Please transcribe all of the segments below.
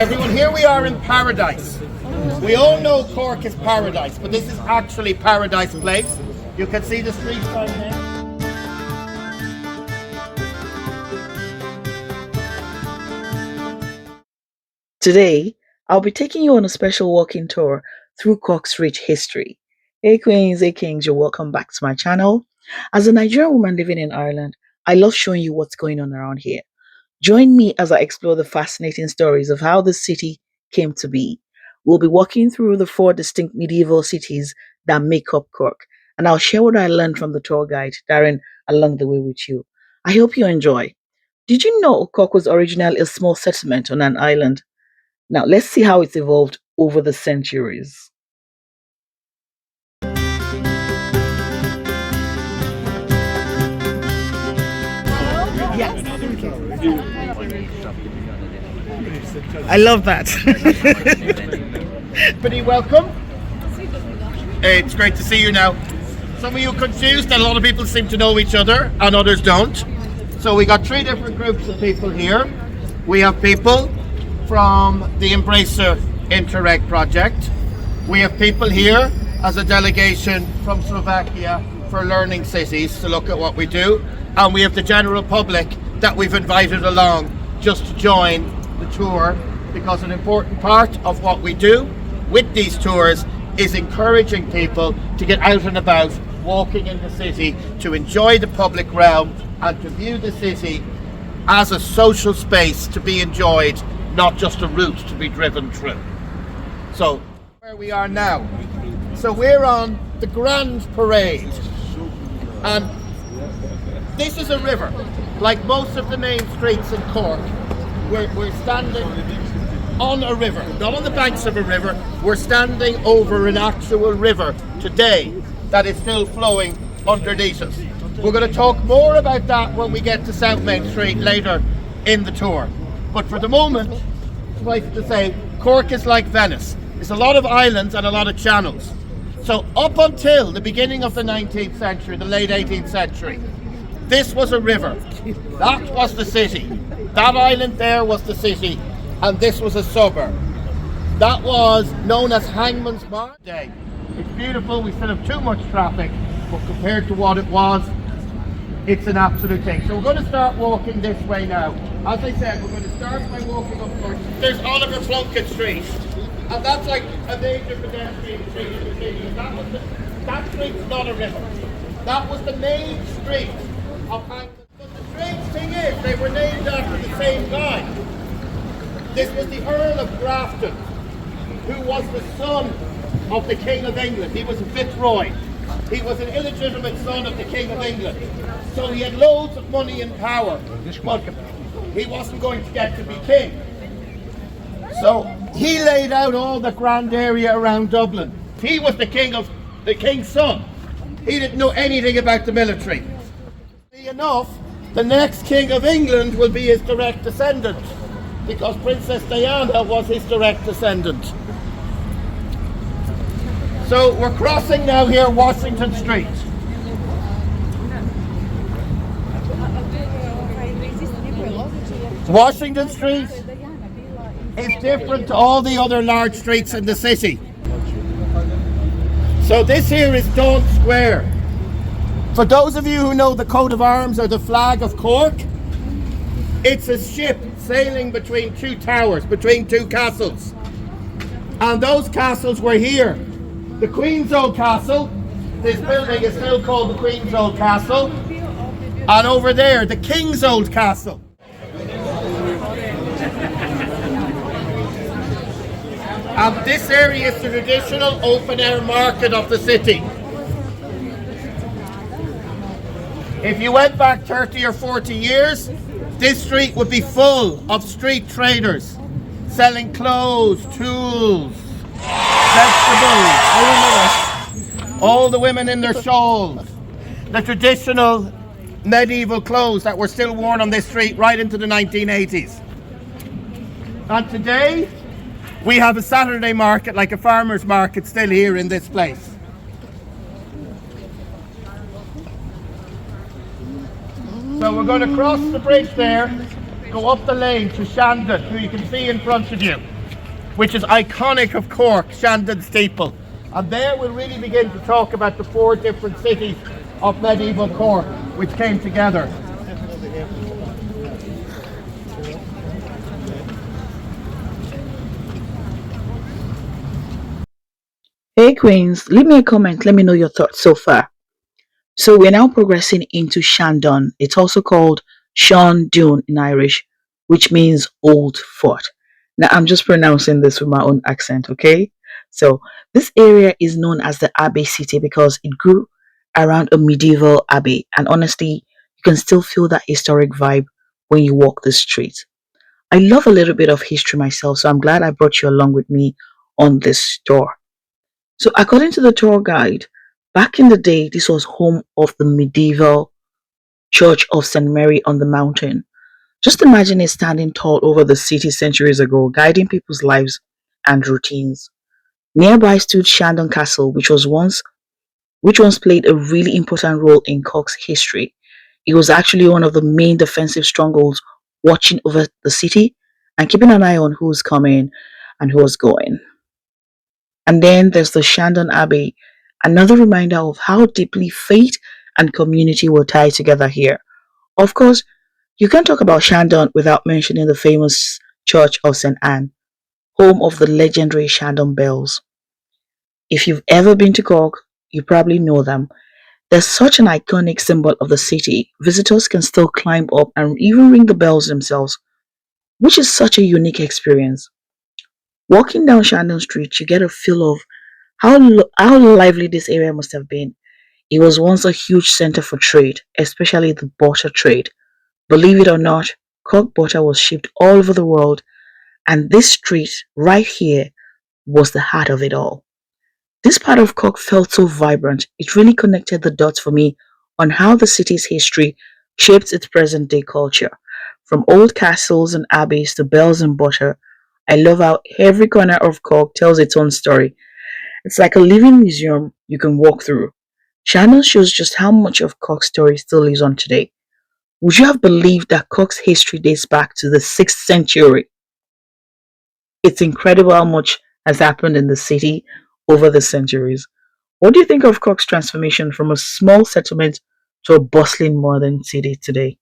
Everyone, here we are in paradise. We all know Cork is paradise, but this is actually Paradise Place. You can see the street sign there. Today, I'll be taking you on a special walking tour through Cork's rich history. Hey queens, hey kings, you're welcome back to my channel. As a Nigerian woman living in Ireland, I love showing you what's going on around here. Join me as I explore the fascinating stories of how the city came to be. We'll be walking through the 4 distinct medieval cities that make up Cork, and I'll share what I learned from the tour guide, Darren, along the way with you. I hope you enjoy. Did you know Cork was originally a small settlement on an island? Now, let's see how it's evolved over the centuries. Yes. I love that. Pretty welcome. It's great to see you now. Some of you are confused that a lot of people seem to know each other and others don't. So we got 3 different groups of people here. We have people from the Embracer Interreg project. We have people here as a delegation from Slovakia for learning cities to look at what we do, and we have the general public that we've invited along just to join the tour, because an important part of what we do with these tours is encouraging people to get out and about, walking in the city, to enjoy the public realm and to view the city as a social space to be enjoyed, not just a route to be driven through. So, where we are now. So we're on the Grand Parade, and this is a river. Like most of the main streets in Cork, we're standing on a river, not on the banks of a river. We're standing over an actual river today that is still flowing underneath us. We're going to talk more about that when we get to South Main Street later in the tour. But for the moment, suffice it to say, Cork is like Venice. It's a lot of islands and a lot of channels. So up until the beginning of the 19th century, the late 18th century, this was a river. That was the city. That island there was the city, and this was a suburb. That was known as Hangman's Mark Day. It's beautiful, we still have too much traffic, but compared to what it was, it's an absolute thing. So we're going to start walking this way now. As I said, we're going to start by walking up first. There's Oliver Plunkett Street, and that's like a major pedestrian street in the city. That street's not a river. That was the main street of Hangman. But the strange thing is, they were named after the same guy. This was the Earl of Grafton, who was the son of the King of England. He was a Fitzroy. He was an illegitimate son of the King of England. So he had loads of money and power, but he wasn't going to get to be king. So he laid out all the grand area around Dublin. He was the king's son. He didn't know anything about the military. Enough, the next King of England will be his direct descendant, because Princess Diana was his direct descendant. So we're crossing now here Washington Street. Washington Street is different to all the other large streets in the city. So this here is Dawn Square. For those of you who know the coat of arms or the flag of Cork, it's a ship sailing between 2 towers, between 2 castles. And those castles were here. The Queen's Old Castle, this building is still called the Queen's Old Castle. And over there, the King's Old Castle. And this area is the traditional open-air market of the city. If you went back 30 or 40 years, this street would be full of street traders selling clothes, tools, vegetables, all the women in their shawls, the traditional medieval clothes that were still worn on this street right into the 1980s. And today, we have a Saturday market, like a farmer's market, still here in this place. So we're going to cross the bridge there, go up the lane to Shandon, who you can see in front of you. which is iconic of Cork, Shandon steeple. And there we'll really begin to talk about the 4 different cities of medieval Cork which came together. Hey Queens, leave me a comment, let me know your thoughts so far. So we're now progressing into Shandon. It's also called Shandon in Irish, which means old fort. Now I'm just pronouncing this with my own accent, okay? So this area is known as the Abbey city because it grew around a medieval abbey, and honestly, you can still feel that historic vibe when you walk the street. I love a little bit of history myself, so I'm glad I brought you along with me on this tour. So according to the tour guide, back in the day, this was home of the medieval Church of St. Mary on the Mountain. Just imagine it standing tall over the city centuries ago, guiding people's lives and routines. Nearby stood Shandon Castle, which once played a really important role in Cork's history. It was actually one of the main defensive strongholds, watching over the city and keeping an eye on who's coming and who's going. And then there's the Shandon Abbey, another reminder of how deeply faith and community were tied together here. Of course, you can't talk about Shandon without mentioning the famous Church of St. Anne, home of the legendary Shandon bells. If you've ever been to Cork, you probably know them. They're such an iconic symbol of the city. Visitors can still climb up and even ring the bells themselves, which is such a unique experience. Walking down Shandon Street, you get a feel of how lively this area must have been. It was once a huge center for trade, especially the butter trade. Believe it or not, Cork butter was shipped all over the world, and this street right here was the heart of it all. This part of Cork felt so vibrant, it really connected the dots for me on how the city's history shaped its present day culture. From old castles and abbeys to bells and butter, I love how every corner of Cork tells its own story. It's like a living museum you can walk through. Shannon shows just how much of Cork's story still lives on today. Would you have believed that Cork's history dates back to the 6th century? It's incredible how much has happened in the city over the centuries. What do you think of Cork's transformation from a small settlement to a bustling modern city today?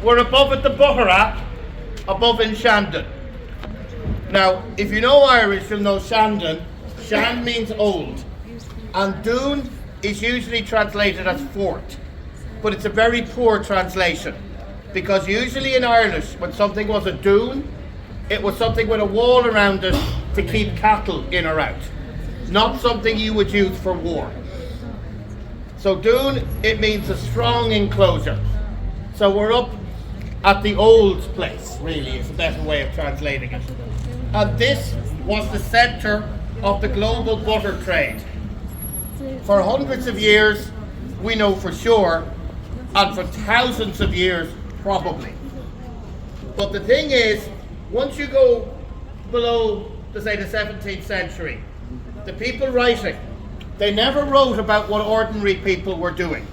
We're above at the Barracks, above in Shandon. Now, if you know Irish, you'll know Shandon. Shan means old, and Dún is usually translated as fort, but it's a very poor translation, because usually in Irish, when something was a dún, it was something with a wall around it to keep cattle in or out, not something you would use for war. So dún, it means a strong enclosure. So we're up at the old place, really, is a better way of translating it. And this was the centre of the global butter trade. For hundreds of years, we know for sure, and for thousands of years, probably. But the thing is, once you go below, say, the 17th century, the people writing, they never wrote about what ordinary people were doing.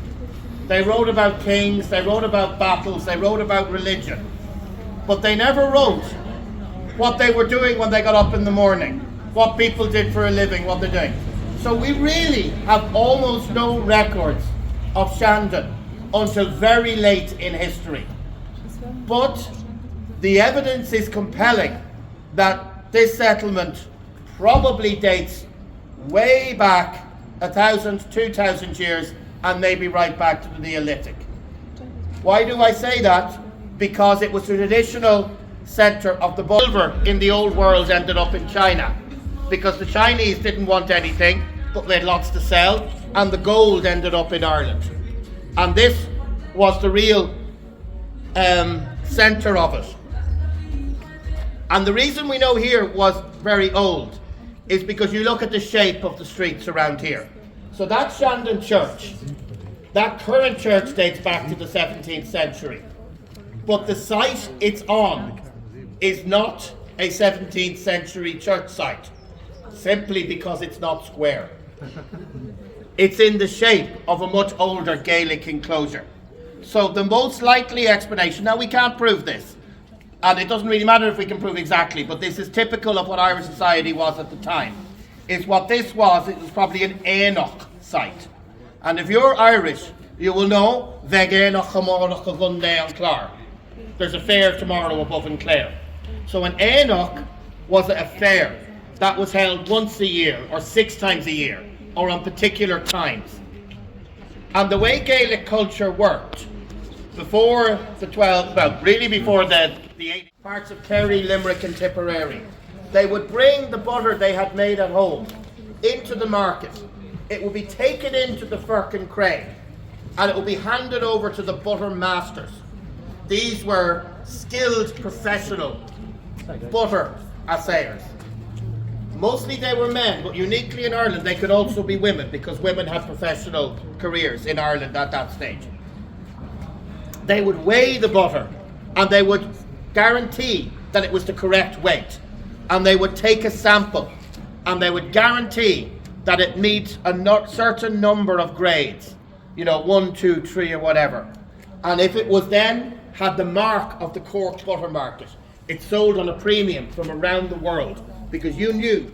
They wrote about kings, they wrote about battles, they wrote about religion. But they never wrote what they were doing when they got up in the morning, what people did for a living, what they're doing. So we really have almost no records of Shandon until very late in history. But the evidence is compelling that this settlement probably dates way back 1,000, 2,000 years, and maybe right back to the Neolithic. Why do I say that? Because it was the traditional centre of the silver in the old world ended up in China, because the Chinese didn't want anything, but they had lots to sell, and the gold ended up in Ireland. And this was the real centre of it. And the reason we know here was very old is because you look at the shape of the streets around here. So that Shandon church, that current church dates back to the 17th century. But the site it's on is not a 17th century church site, simply because it's not square. It's in the shape of a much older Gaelic enclosure. So the most likely explanation, now we can't prove this, and it doesn't really matter if we can prove exactly, but this is typical of what Irish society was at the time, is what this was, it was probably an Éanach site. And if you're Irish, you will know Veg Éanach Chamorach a Gunday an Clár. There's a fair tomorrow above in Clare. So an Éanach was a fair that was held once a year, or 6 times a year, or on particular times. And the way Gaelic culture worked, before the 12, well, really before the 80 parts of Kerry, Limerick and Tipperary, they would bring the butter they had made at home into the market. It would be taken into the Firkin Craig, and it would be handed over to the butter masters. These were skilled professional butter assayers. Mostly they were men, but uniquely in Ireland they could also be women, because women had professional careers in Ireland at that stage. They would weigh the butter and they would guarantee that it was the correct weight, and they would take a sample and they would guarantee that it meets a certain number of grades, 1, 2, 3 or whatever. And if it was then had the mark of the Cork butter market, it sold on a premium from around the world, because you knew.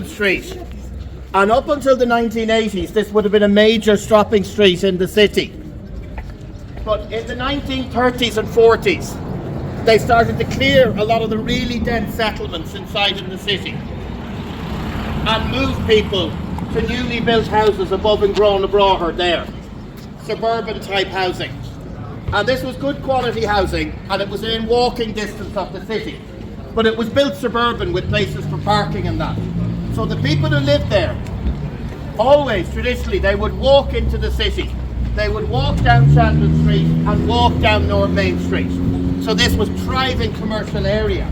Street, and up until the 1980s this would have been a major shopping street in the city. But in the 1930s and 40s they started to clear a lot of the really dense settlements inside in the city and move people to newly built houses above and grown abroad there, suburban type housing. And this was good quality housing, and it was in walking distance of the city, but it was built suburban with places for parking and that. So the people who lived there, always, traditionally, they would walk into the city. They would walk down Shandon Street and walk down North Main Street. So this was thriving commercial area.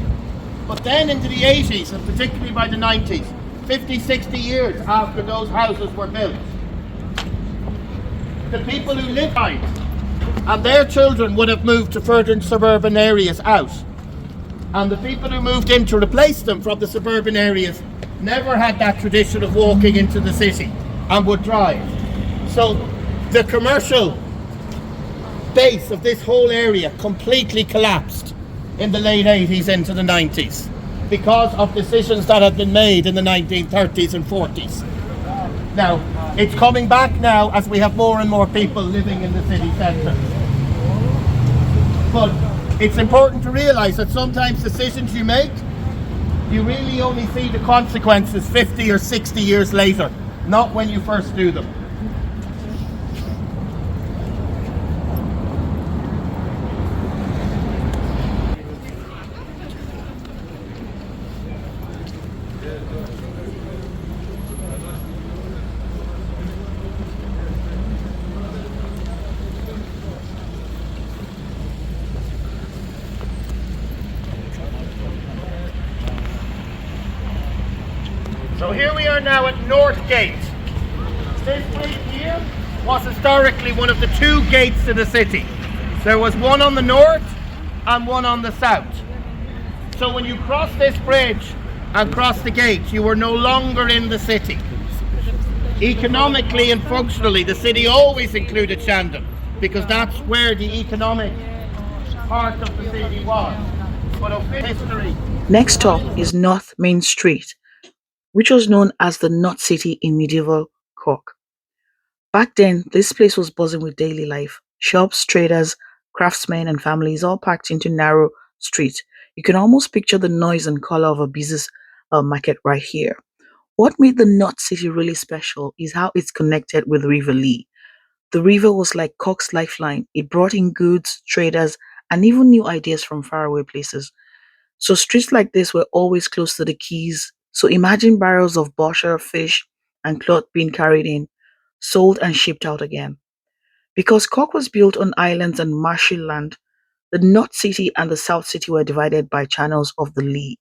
But then into the 80s, and particularly by the 90s, 50, 60 years after those houses were built, the people who lived behind and their children would have moved to further suburban areas out. And the people who moved in to replace them from the suburban areas never had that tradition of walking into the city and would drive. So the commercial base of this whole area completely collapsed in the late 80s into the 90s because of decisions that had been made in the 1930s and 40s. Now, it's coming back now as we have more and more people living in the city centre. But it's important to realise that sometimes decisions you make, you really only see the consequences 50 or 60 years later, not when you first do them. So here we are now at North Gate. This gate here was historically one of the two gates to the city. There was one on the north and one on the south. So when you cross this bridge and cross the gate, you were no longer in the city. Economically and functionally, the city always included Shandon because that's where the economic part of the city was. But of history. Next up is North Main Street, which was known as the Nut City in medieval Cork. Back then, this place was buzzing with daily life. Shops, traders, craftsmen, and families all packed into narrow streets. You can almost picture the noise and color of a busy market right here. What made the Nut City really special is how it's connected with River Lee. The river was like Cork's lifeline. It brought in goods, traders, and even new ideas from faraway places. So streets like this were always close to the quays. So imagine barrels of bosher, fish, and cloth being carried in, sold and shipped out again. Because Cork was built on islands and marshy land, the North City and the South City were divided by channels of the Lee,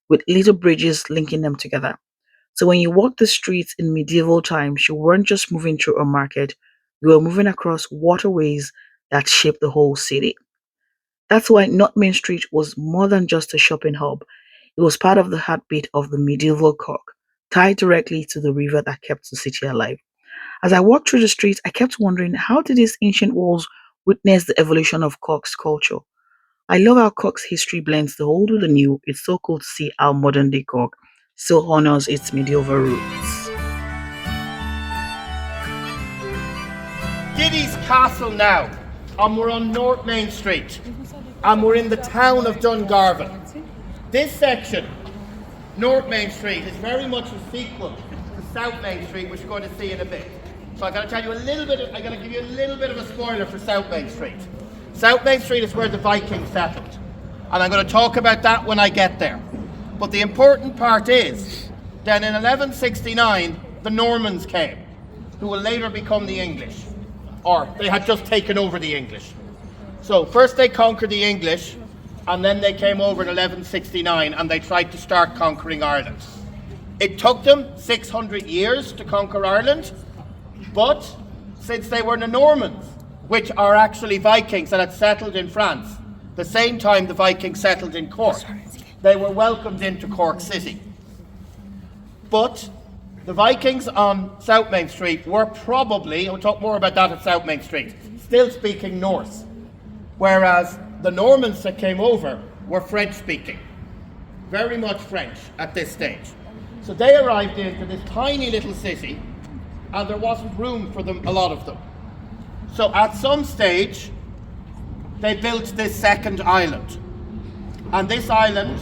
with little bridges linking them together. So when you walked the streets in medieval times, you weren't just moving through a market, you were moving across waterways that shaped the whole city. That's why North Main Street was more than just a shopping hub. It was part of the heartbeat of the medieval Cork, tied directly to the river that kept the city alive. As I walked through the streets, I kept wondering, how did these ancient walls witness the evolution of Cork's culture? I love how Cork's history blends the old with the new. It's so cool to see how modern day Cork still honors its medieval roots. Giddy's Castle now, and we're on North Main Street, and we're in the town of Dungarvan. This section, North Main Street, is very much a sequel to South Main Street, which we're going to see in a bit. So I'm going to tell you a little bit, I'm going to give you a little bit of a spoiler for South Main Street. South Main Street is where the Vikings settled, and I'm going to talk about that when I get there. But the important part is that in 1169, the Normans came, who will later become the English, or they had just taken over the English. So first they conquered the English, and then they came over in 1169 and they tried to start conquering Ireland. It took them 600 years to conquer Ireland, but since they were the Normans, which are actually Vikings that had settled in France, the same time the Vikings settled in Cork, they were welcomed into Cork City. But the Vikings on South Main Street were probably, and we'll talk more about that at South Main Street, still speaking Norse, whereas the Normans that came over were French speaking, very much French at this stage. So they arrived into this tiny little city and there wasn't room for them, a lot of them. So at some stage they built this second island, and this island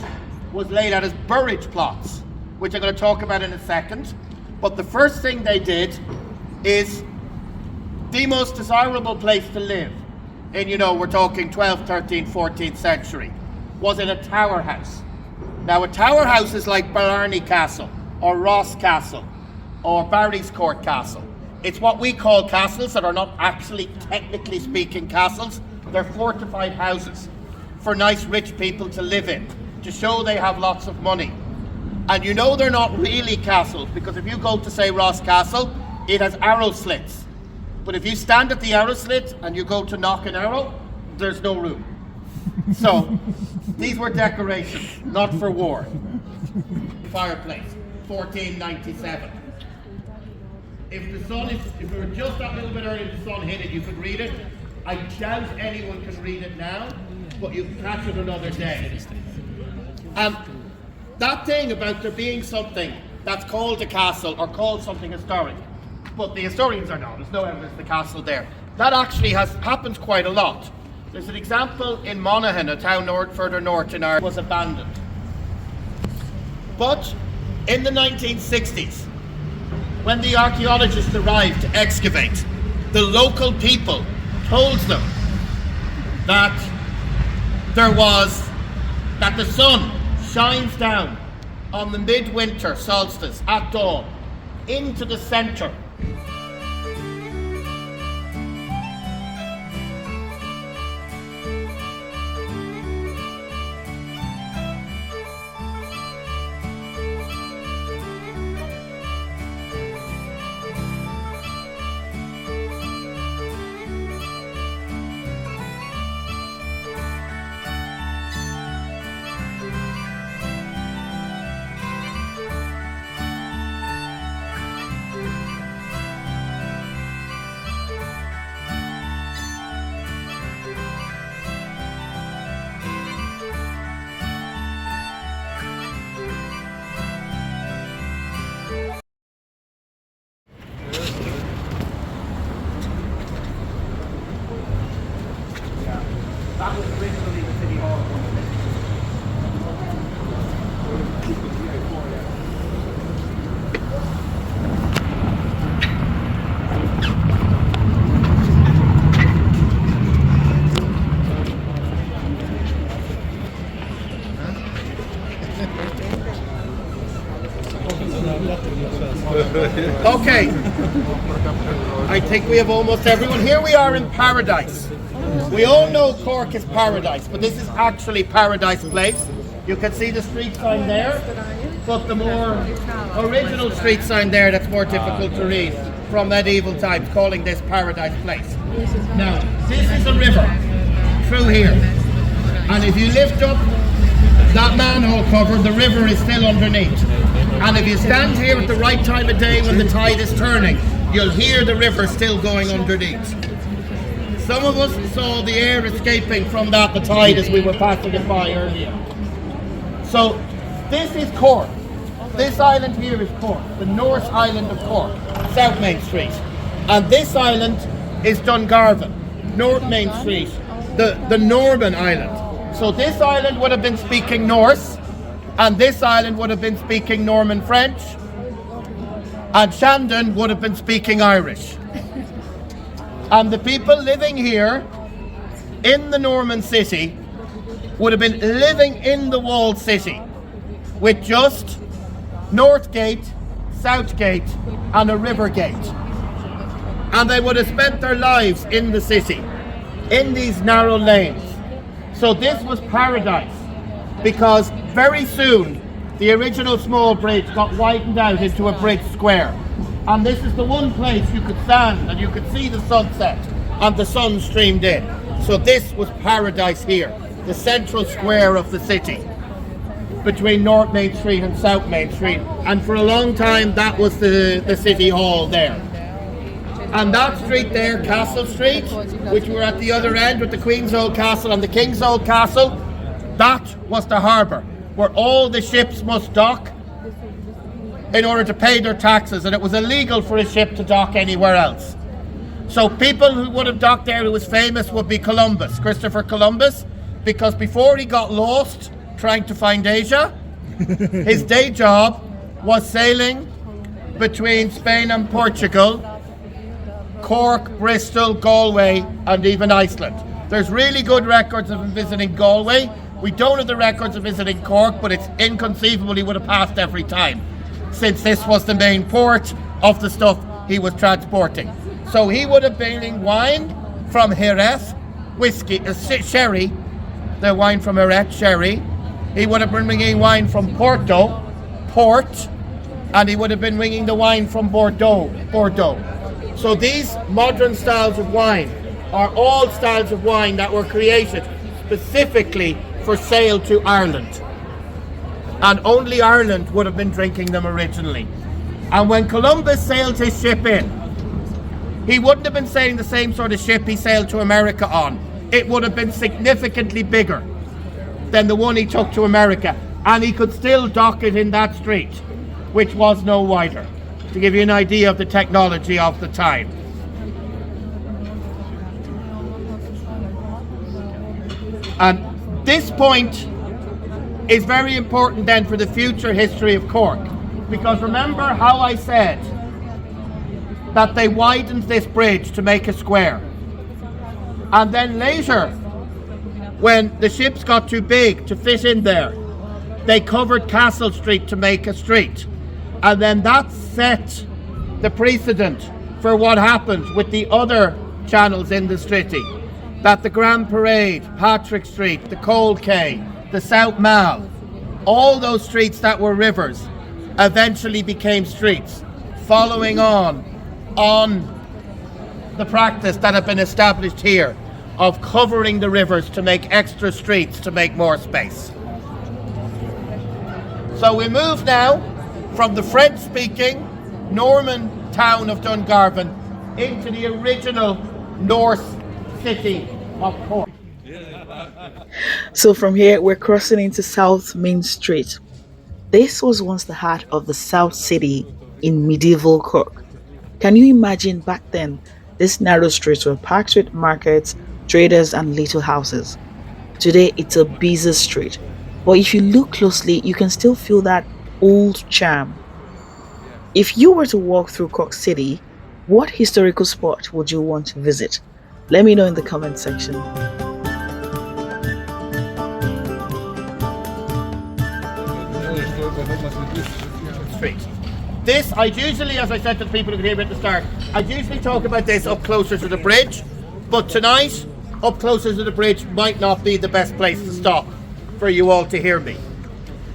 was laid out as burridge plots, which I'm going to talk about in a second. But the first thing they did is the most desirable place to live in, we're talking 12th, 13th, 14th century, was in a tower house. Now a tower house is like Blarney Castle or Ross Castle or Barry's Court Castle. It's what we call castles that are not actually technically speaking castles. They're fortified houses for nice rich people to live in. to show they have lots of money. And you know they're not really castles, because if you go to, say, Ross Castle, it has arrow slits. But if you stand at the arrow slit and you go to knock an arrow, there's no room. So these were decorations, not for war. Fireplace, 1497. If we were just that little bit early, the sun hit it, you could read it. I doubt anyone can read it now, but you can catch it another day. And that thing about there being something that's called a castle or called something historic, but the historians are not, there's no evidence of the castle there. That actually has happened quite a lot. There's an example in Monaghan, a town further north in Ireland, was abandoned. But in the 1960s, when the archaeologists arrived to excavate, the local people told them that the sun shines down on the midwinter solstice at dawn into the centre. That was originally the City Hall. Okay, I think we have almost everyone. Here we are in Paradise. We all know Cork is paradise, but this is actually Paradise Place. You can see the street sign there, but the more original street sign there that's more difficult to read from medieval times, calling this Paradise Place. Now, this is a river through here, and if you lift up that manhole cover, the river is still underneath. And if you stand here at the right time of day when the tide is turning, you'll hear the river still going underneath. Some of us saw the air escaping from the tide as we were passing it by earlier. So this is Cork. This island here is Cork, the North Island of Cork, South Main Street. And this island is Dungarvan, North Main Street, the Norman Island. So this island would have been speaking Norse, and this island would have been speaking Norman French, and Shandon would have been speaking Irish. And the people living here in the Norman city would have been living in the walled city with just North Gate, South Gate and a river gate. And they would have spent their lives in the city, in these narrow lanes. So this was paradise, because very soon the original small bridge got widened out into a bridge square. And this is the one place you could stand and you could see the sunset and the sun streamed in. So this was paradise here, the central square of the city, between North Main Street and South Main Street. And for a long time that was the city hall there. And that street there, Castle Street, which we're at the other end with the Queen's Old Castle and the King's Old Castle, that was the harbour where all the ships must dock in order to pay their taxes, and it was illegal for a ship to dock anywhere else. So people who would have docked there who was famous would be Columbus, Christopher Columbus, because before he got lost trying to find Asia, his day job was sailing between Spain and Portugal, Cork, Bristol, Galway and even Iceland. There's really good records of him visiting Galway. We don't have the records of visiting Cork, but it's inconceivable he would have passed every time, since this was the main port of the stuff he was transporting. So he would have been wine from Jerez, whiskey, sherry, the wine from Jerez, sherry, He would have been bringing wine from Porto, port, and he would have been bringing the wine from Bordeaux. So these modern styles of wine are all styles of wine that were created specifically for sale to Ireland. And only Ireland would have been drinking them originally. And when Columbus sailed his ship in, he wouldn't have been sailing the same sort of ship he sailed to America on. It would have been significantly bigger than the one he took to America. And he could still dock it in that street, which was no wider, to give you an idea of the technology of the time. And this point is very important then for the future history of Cork, because remember how I said that they widened this bridge to make a square, and then later when the ships got too big to fit in there, they covered Castle Street to make a street, and then that set the precedent for what happened with the other channels in the city, that the Grand Parade, Patrick Street, the Cold Quay, the South Mall, all those streets that were rivers eventually became streets, following on the practice that had been established here of covering the rivers to make extra streets to make more space. So we move now from the French-speaking Norman town of Dungarvan into the original North city of Cork. So from here, we're crossing into South Main Street. This was once the heart of the South City in medieval Cork. Can you imagine back then, these narrow streets were packed with markets, traders and little houses. Today, it's a busy street. But if you look closely, you can still feel that old charm. If you were to walk through Cork City, what historical spot would you want to visit? Let me know in the comment section. Street. This, I usually, as I said to the people who came at the start, I usually talk about this up closer to the bridge, but tonight, up closer to the bridge might not be the best place to stop for you all to hear me.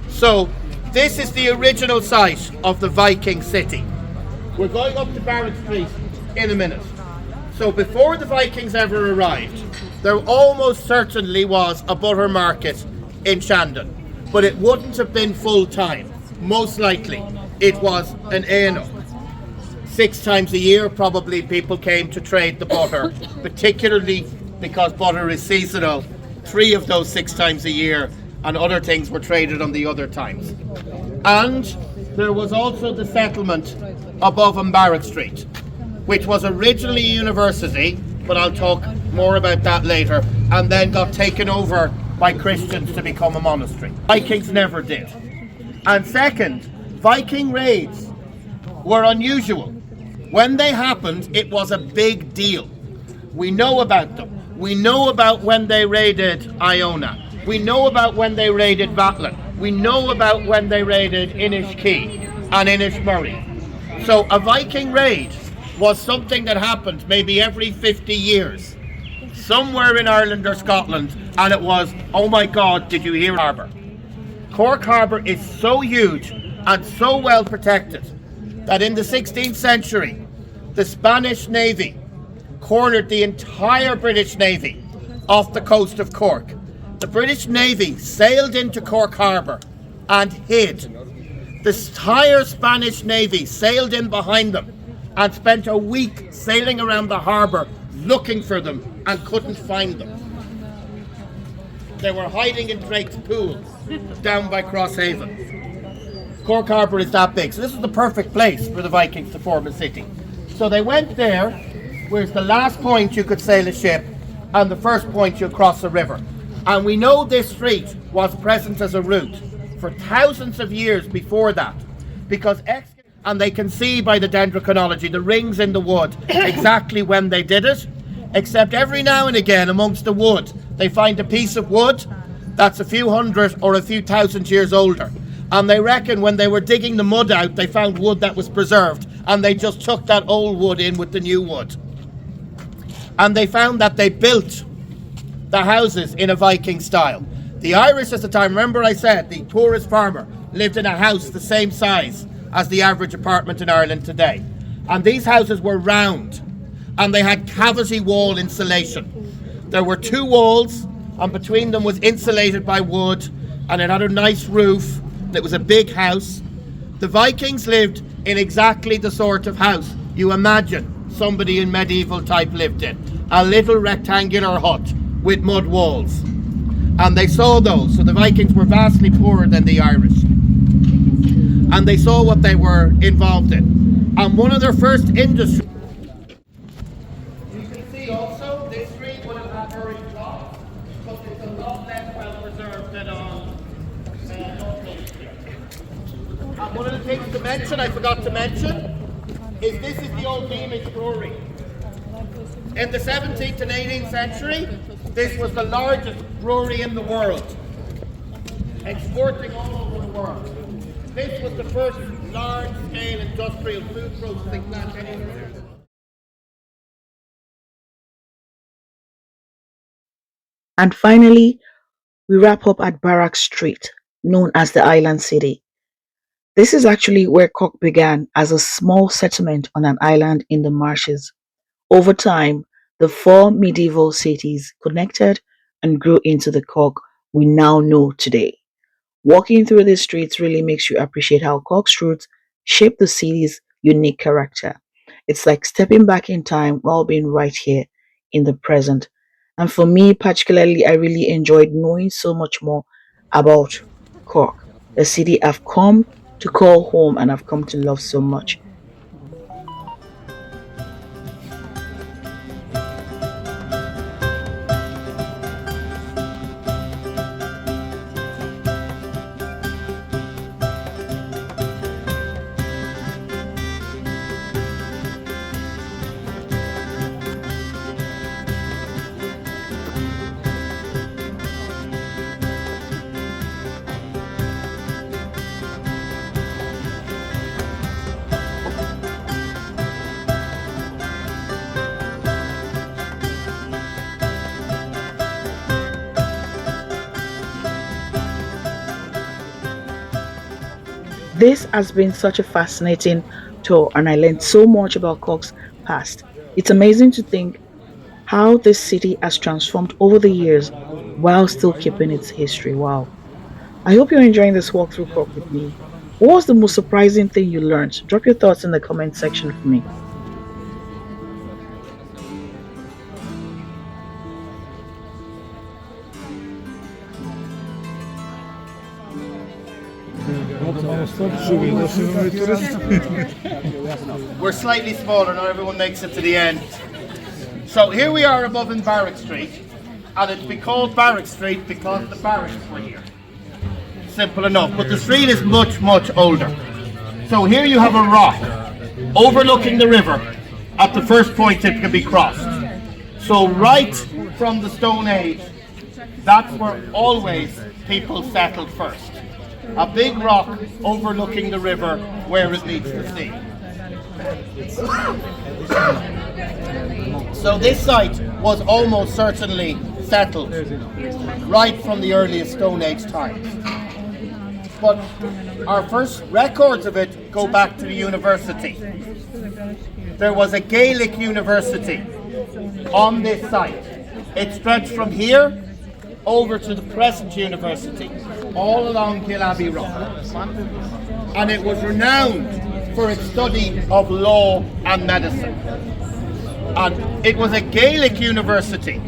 So, this is the original site of the Viking city. We're going up to Barracks Street in a minute. So before the Vikings ever arrived, there almost certainly was a butter market in Shandon, but it wouldn't have been full time. Most likely, it was an éanna. 6 times a year, probably people came to trade the butter, particularly because butter is seasonal. 3 of those 6 times a year, and other things were traded on the other times. And there was also the settlement above on Barracks Street, which was originally a university, but I'll talk more about that later, and then got taken over by Christians to become a monastery. Vikings never did. And second, Viking raids were unusual. When they happened, it was a big deal. We know about them. We know about when they raided Iona. We know about when they raided Vatland. We know about when they raided Inishkea and Inishmurray. So a Viking raid was something that happened maybe every 50 years, somewhere in Ireland or Scotland, and it was, oh my God, did you hear Harbour? Cork Harbour is so huge and so well protected that in the 16th century, the Spanish Navy cornered the entire British Navy off the coast of Cork. The British Navy sailed into Cork Harbour and hid. The entire Spanish Navy sailed in behind them and spent a week sailing around the harbour looking for them and couldn't find them. They were hiding in Drake's Pool down by Crosshaven. Cork Harbour is that big, so this is the perfect place for the Vikings to form a city. So they went there, where's the last point you could sail a ship and the first point you cross a river. And we know this street was present as a route for thousands of years before that, because and they can see by the dendrochronology, the rings in the wood, exactly when they did it, except every now and again amongst the wood, they find a piece of wood that's a few hundred or a few thousand years older. And they reckon when they were digging the mud out, they found wood that was preserved, and they just took that old wood in with the new wood. And they found that they built the houses in a Viking style. The Irish at the time, remember I said the poorest farmer lived in a house the same size as the average apartment in Ireland today. And these houses were round and they had cavity wall insulation. There were two walls and between them was insulated by wood, and it had a nice roof. It was a big house. The Vikings lived in exactly the sort of house you imagine somebody in medieval type lived in. A little rectangular hut with mud walls. And they saw those. So the Vikings were vastly poorer than the Irish. And they saw what they were involved in. And one of their first industries. You can see also this street would have had very cloth, but it's a lot less well preserved than on North Street. And one of the things to mention, I forgot to mention, is this is the old Beamish Brewery. In the 17th and 18th century, this was the largest brewery in the world, exporting all over the world. This was the first large-scale industrial food processing plant anywhere. And finally, we wrap up at Barracks Street, known as the Island City. This is actually where Cork began as a small settlement on an island in the marshes. Over time, the four medieval cities connected and grew into the Cork we now know today. Walking through these streets really makes you appreciate how Cork's roots shape the city's unique character. It's like stepping back in time while being right here in the present. And for me, particularly, I really enjoyed knowing so much more about Cork, a city I've come to call home and I've come to love so much. This has been such a fascinating tour and I learned so much about Cork's past. It's amazing to think how this city has transformed over the years while still keeping its history. Wow. I hope you're enjoying this walk through Cork with me. What was the most surprising thing you learned? Drop your thoughts in the comment section for me. We're slightly smaller, not everyone makes it to the end. So here we are above in Barracks Street, and it's been called Barracks Street because the barracks were here. Simple enough, but the street is much, much older. So here you have a rock overlooking the river at the first point it can be crossed. So right from the Stone Age, that's where always people settled first. A big rock overlooking the river where it meets the sea. So this site was almost certainly settled right from the earliest Stone Age times. But our first records of it go back to the university. There was a Gaelic university on this site. It stretched from here over to the present university, all along Abbey Road. And it was renowned for its study of law and medicine. And it was a Gaelic university.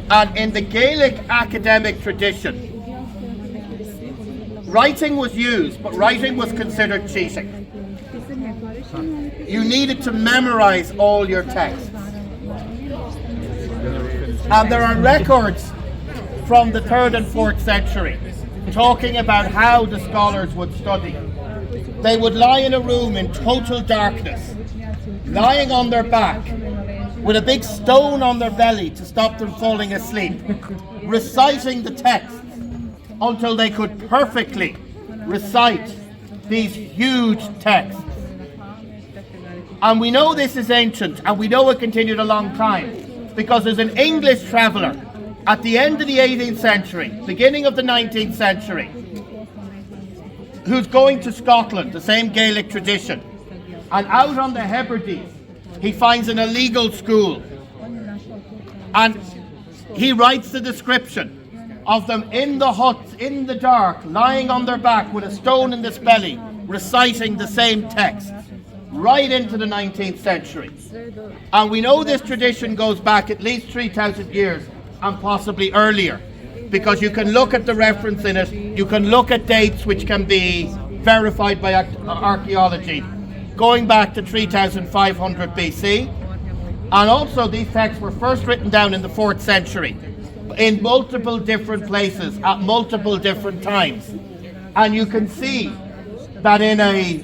And in the Gaelic academic tradition, writing was used, but writing was considered cheating. You needed to memorize all your texts. And there are records from the 3rd and 4th century talking about how the scholars would study. They would lie in a room in total darkness, lying on their back, with a big stone on their belly to stop them falling asleep, reciting the texts until they could perfectly recite these huge texts. And we know this is ancient, and we know it continued a long time, because there's an English traveller At the end of the 18th century, beginning of the 19th century, who's going to Scotland, the same Gaelic tradition, and out on the Hebrides, he finds an illegal school. And he writes the description of them in the huts, in the dark, lying on their back with a stone in the belly, reciting the same text, right into the 19th century. And we know this tradition goes back at least 3,000 years, and possibly earlier, because you can look at the reference in it, you can look at dates which can be verified by archaeology, going back to 3,500 BC. And also these texts were first written down in the 4th century, in multiple different places, at multiple different times. And you can see that in a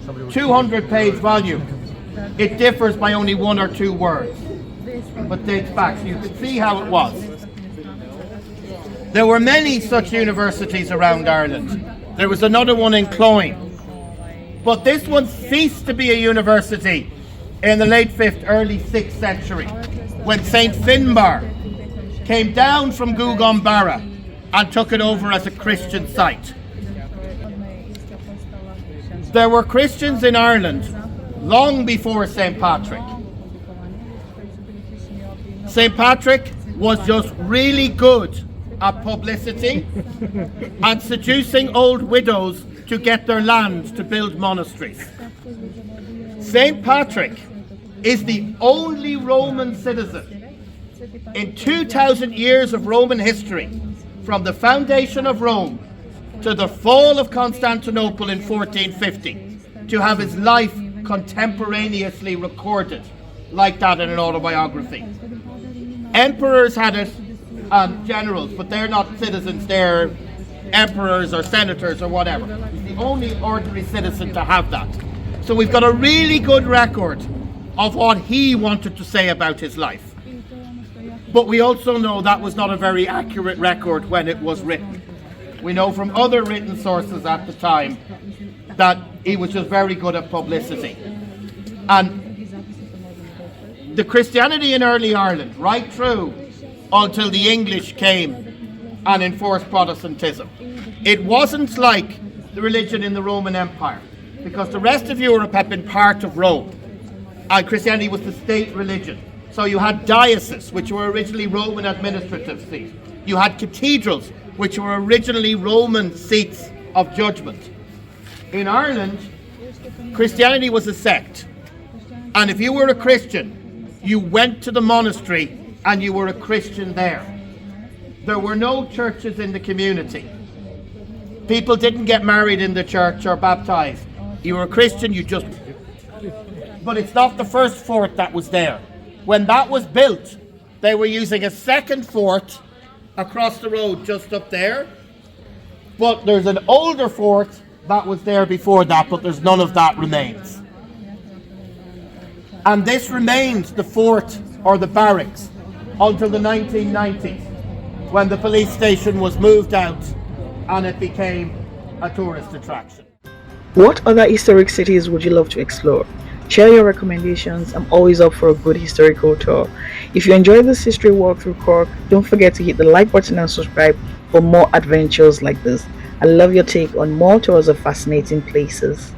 200-page volume, it differs by only 1 or 2 words, but dates back, so you can see how it was. There were many such universities around Ireland. There was another one in Cloyne, but this one ceased to be a university in the late 5th, early 6th century, when St. Finbar came down from Gougane and took it over as a Christian site. There were Christians in Ireland long before St. Patrick. St. Patrick was just really good at publicity and seducing old widows to get their land to build monasteries. St. Patrick is the only Roman citizen in 2,000 years of Roman history, from the foundation of Rome to the fall of Constantinople in 1450, to have his life contemporaneously recorded like that in an autobiography. Emperors had it, and generals, but they're not citizens, they're emperors or senators or whatever. He's the only ordinary citizen to have that. So we've got a really good record of what he wanted to say about his life. But we also know that was not a very accurate record when it was written. We know from other written sources at the time that he was just very good at publicity. And the Christianity in early Ireland, right through until the English came and enforced Protestantism, it wasn't like the religion in the Roman Empire, because the rest of Europe had been part of Rome, and Christianity was the state religion. So you had dioceses, which were originally Roman administrative seats. You had cathedrals, which were originally Roman seats of judgment. In Ireland, Christianity was a sect. And if you were a Christian, you went to the monastery and you were a Christian there. There were no churches in the community. People didn't get married in the church or baptized. You were a Christian, you just... But it's not the first fort that was there. When that was built, they were using a second fort across the road just up there. But there's an older fort that was there before that, but there's none of that remains. And this remains the fort or the barracks until the 1990s, when the police station was moved out and it became a tourist attraction. What other historic cities would you love to explore? Share your recommendations. I'm always up for a good historical tour. If you enjoyed this history walk through Cork, don't forget to hit the like button and subscribe for more adventures like this. I love your take on more tours of fascinating places.